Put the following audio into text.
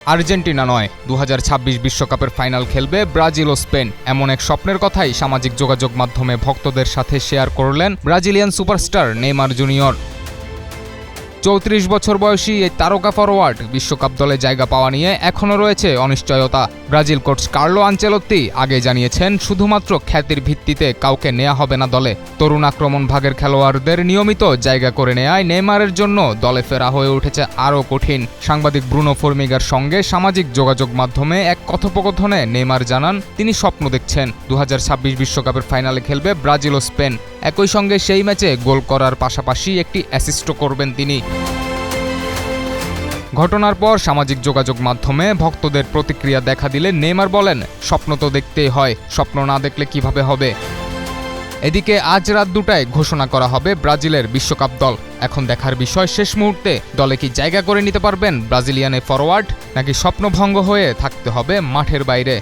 Argentina নয়, 2026 বিশ্বকাপের final খেলবে ব্রাজিল ও স্পেন। এমন এক স্বপ্নের কথাই সামাজিক যোগাযোগ মাধ্যমে ভক্তদের সাথে শেয়ার করলেন ব্রাজিলিয়ান সুপারস্টার নেইমার জুনিয়র। 34 বছর বয়সী এই তারকা ফরোয়ার্ড বিশ্বকাপ দলে জায়গা পাওয়া নিয়ে এখনও রয়েছে অনিশ্চয়তা। ব্রাজিল কোচ কার্লো আনচেলত্তি আগে জানিয়েছেন, শুধুমাত্র খ্যাতির ভিত্তিতে কাউকে নেওয়া হবে না দলে। তরুণ আক্রমণ ভাগের খেলোয়াড়দের নিয়মিত জায়গা করে নেয়ায় নেইমারের জন্য দলে ফেরা হয়ে উঠেছে আরও কঠিন। সাংবাদিক ব্রুনো ফর্মিগার সঙ্গে সামাজিক যোগাযোগ মাধ্যমে এক কথোপকথনে নেইমার জানান, তিনি স্বপ্ন দেখছেন 2026 বিশ্বকাপের ফাইনালে খেলবে ব্রাজিল ও স্পেন। একই সঙ্গে সেই ম্যাচে গোল করার পাশাপাশি একটি অ্যাসিস্টও করবেন তিনি। ঘটনার পর সামাজিক যোগাযোগ মাধ্যমে ভক্তদের প্রতিক্রিয়া দেখা দিলে নেইমার বলেন, স্বপ্ন তো দেখতেই হয়, স্বপ্ন না দেখলে কিভাবে হবে। এদিকে আজ রাত 2টায় ঘোষণা করা হবে ব্রাজিলের বিশ্বকাপ দল। এখন দেখার বিষয়, শেষ মুহূর্তে দলে কি জায়গা করে নিতে পারবেন ব্রাজিলিয়ান এই ফরোয়ার্ড, নাকি স্বপ্নভঙ্গ হয়ে থাকতে হবে মাঠের বাইরে।